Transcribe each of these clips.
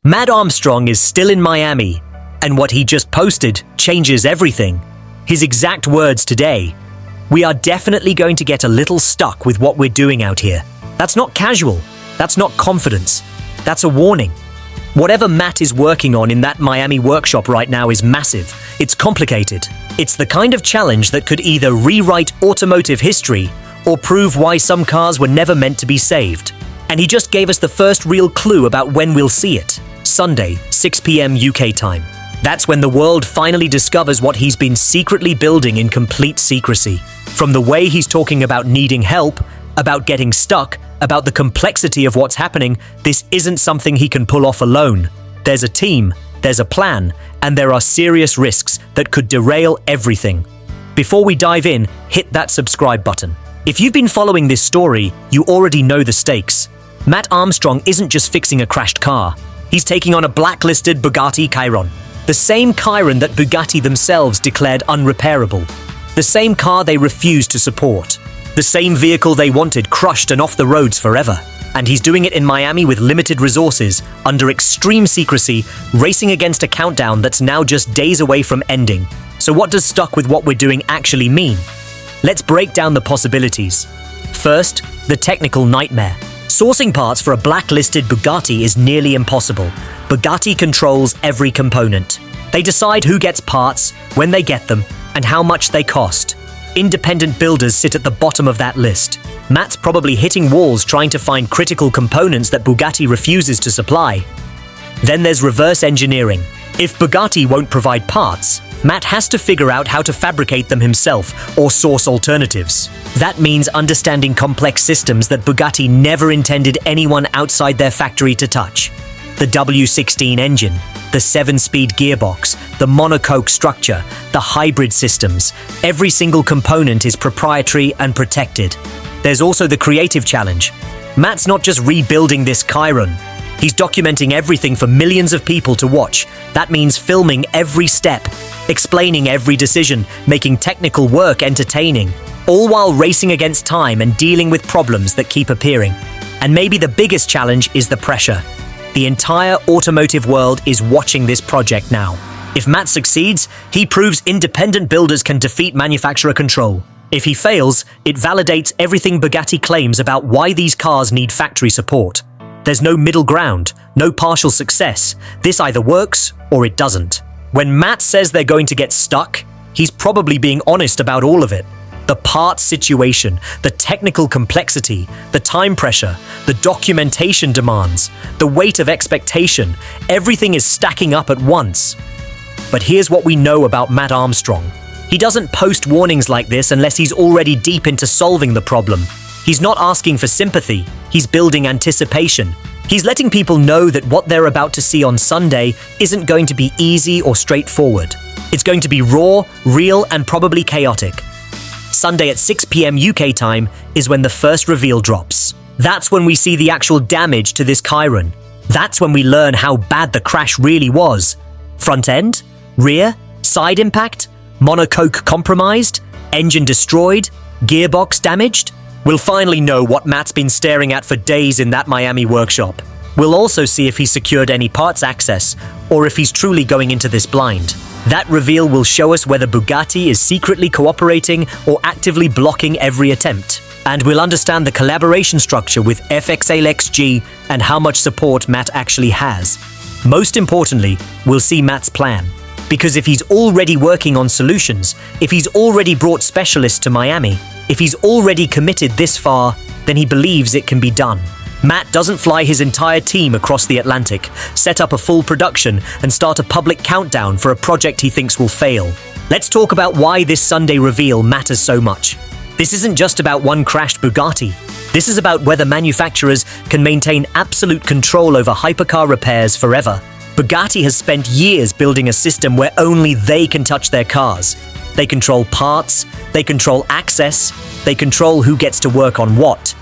Matt Armstrong is still in Miami, and what he just posted changes everything. His exact words today: "We are definitely going to get a little stuck with what we're doing out here." That's not casual. That's not confidence. That's a warning. Whatever Matt is working on in that Miami workshop right now is massive. It's complicated. It's the kind of challenge that could either rewrite automotive history or prove why some cars were never meant to be saved. And he just gave us the first real clue about when we'll see it. Sunday, 6 p.m. UK time. That's when the world finally discovers what he's been secretly building in complete secrecy. From the way he's talking about needing help, about getting stuck, about the complexity of what's happening, this isn't something he can pull off alone. There's a team, there's a plan, and there are serious risks that could derail everything. Before we dive in, hit that subscribe button. If you've been following this story, you already know the stakes. Matt Armstrong isn't just fixing a crashed car. He's taking on a blacklisted Bugatti Chiron. The same Chiron that Bugatti themselves declared unrepairable. The same car they refused to support. The same vehicle they wanted crushed and off the roads forever. And he's doing it in Miami with limited resources, under extreme secrecy, racing against a countdown that's now just days away from ending. So what does stuck with what we're doing actually mean? Let's break down the possibilities. First, the technical nightmare. Sourcing parts for a blacklisted Bugatti is nearly impossible. Bugatti controls every component. They decide who gets parts, when they get them, and how much they cost. Independent builders sit at the bottom of that list. Matt's probably hitting walls trying to find critical components that Bugatti refuses to supply. Then there's reverse engineering. If Bugatti won't provide parts, Matt has to figure out how to fabricate them himself or source alternatives. That means understanding complex systems that Bugatti never intended anyone outside their factory to touch. The W16 engine, the 7-speed gearbox, the monocoque structure, the hybrid systems. Every single component is proprietary and protected. There's also the creative challenge. Matt's not just rebuilding this Chiron. He's documenting everything for millions of people to watch. That means filming every step, explaining every decision, making technical work entertaining, all while racing against time and dealing with problems that keep appearing. And maybe the biggest challenge is the pressure. The entire automotive world is watching this project now. If Matt succeeds, he proves independent builders can defeat manufacturer control. If he fails, it validates everything Bugatti claims about why these cars need factory support. There's no middle ground, no partial success. This either works or it doesn't. When Matt says they're going to get stuck, he's probably being honest about all of it. The parts situation, the technical complexity, the time pressure, the documentation demands, the weight of expectation, everything is stacking up at once. But here's what we know about Matt Armstrong. He doesn't post warnings like this unless he's already deep into solving the problem. He's not asking for sympathy, he's building anticipation. He's letting people know that what they're about to see on Sunday isn't going to be easy or straightforward. It's going to be raw, real, and probably chaotic. Sunday at 6 p.m. UK time is when the first reveal drops. That's when we see the actual damage to this Chiron. That's when we learn how bad the crash really was. Front end? Rear? Side impact? Monocoque compromised? Engine destroyed? Gearbox damaged? We'll finally know what Matt's been staring at for days in that Miami workshop. We'll also see if he's secured any parts access, or if he's truly going into this blind. That reveal will show us whether Bugatti is secretly cooperating or actively blocking every attempt. And we'll understand the collaboration structure with fxalexg and how much support Matt actually has. Most importantly, we'll see Matt's plan. Because if he's already working on solutions, if he's already brought specialists to Miami, if he's already committed this far, then he believes it can be done. Matt doesn't fly his entire team across the Atlantic, set up a full production, and start a public countdown for a project he thinks will fail. Let's talk about why this Sunday reveal matters so much. This isn't just about one crashed Bugatti. This is about whether manufacturers can maintain absolute control over hypercar repairs forever. Bugatti has spent years building a system where only they can touch their cars. They control parts, they control access, they control who gets to work on what.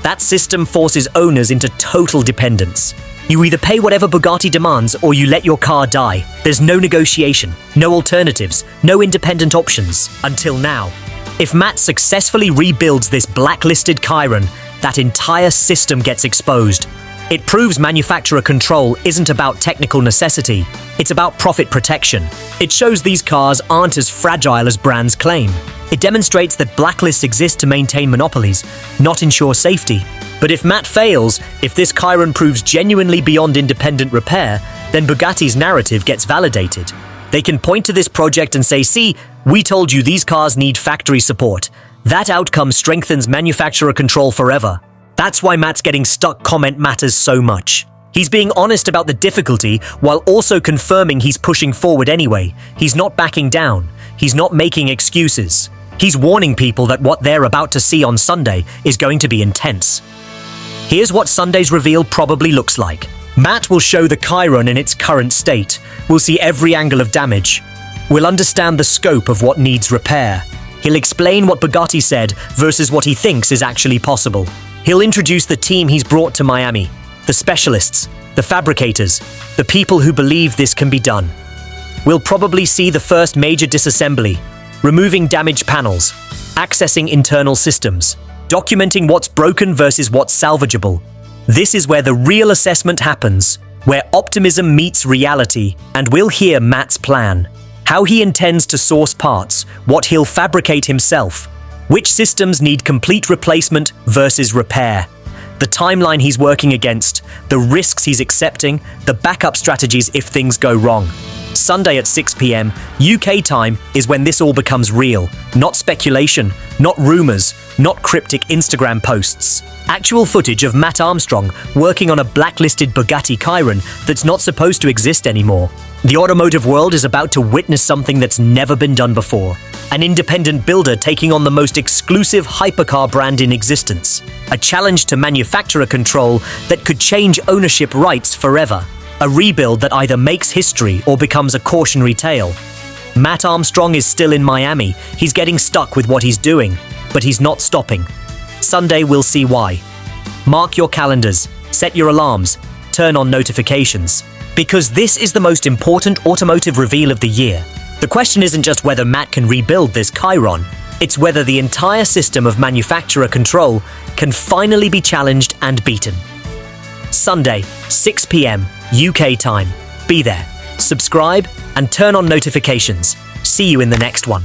That system forces owners into total dependence. You either pay whatever Bugatti demands or you let your car die. There's no negotiation, no alternatives, no independent options, until now. If Matt successfully rebuilds this blacklisted Chiron, that entire system gets exposed. It proves manufacturer control isn't about technical necessity, it's about profit protection. It shows these cars aren't as fragile as brands claim. It demonstrates that blacklists exist to maintain monopolies, not ensure safety. But if Matt fails, if this Chiron proves genuinely beyond independent repair, then Bugatti's narrative gets validated. They can point to this project and say, see, we told you these cars need factory support. That outcome strengthens manufacturer control forever. That's why Matt's getting stuck comment matters so much. He's being honest about the difficulty while also confirming he's pushing forward anyway. He's not backing down. He's not making excuses. He's warning people that what they're about to see on Sunday is going to be intense. Here's what Sunday's reveal probably looks like. Matt will show the Chiron in its current state. We'll see every angle of damage. We'll understand the scope of what needs repair. He'll explain what Bugatti said versus what he thinks is actually possible. He'll introduce the team he's brought to Miami, the specialists, the fabricators, the people who believe this can be done. We'll probably see the first major disassembly, removing damaged panels, accessing internal systems, documenting what's broken versus what's salvageable. This is where the real assessment happens, where optimism meets reality, and we'll hear Matt's plan. How he intends to source parts, what he'll fabricate himself, which systems need complete replacement versus repair, the timeline he's working against, the risks he's accepting, the backup strategies if things go wrong. Sunday at 6 p.m. UK time is when this all becomes real. Not speculation, not rumors, not cryptic Instagram posts. Actual footage of Matt Armstrong working on a blacklisted Bugatti Chiron that's not supposed to exist anymore. The automotive world is about to witness something that's never been done before. An independent builder taking on the most exclusive hypercar brand in existence. A challenge to manufacturer control that could change ownership rights forever. A rebuild that either makes history or becomes a cautionary tale. Matt Armstrong is still in Miami. He's getting stuck with what he's doing, but he's not stopping. Sunday, we'll see why. Mark your calendars, set your alarms, turn on notifications. Because this is the most important automotive reveal of the year. The question isn't just whether Matt can rebuild this Chiron, it's whether the entire system of manufacturer control can finally be challenged and beaten. Sunday, 6 p.m. UK time. Be there, subscribe, and turn on notifications. See you in the next one.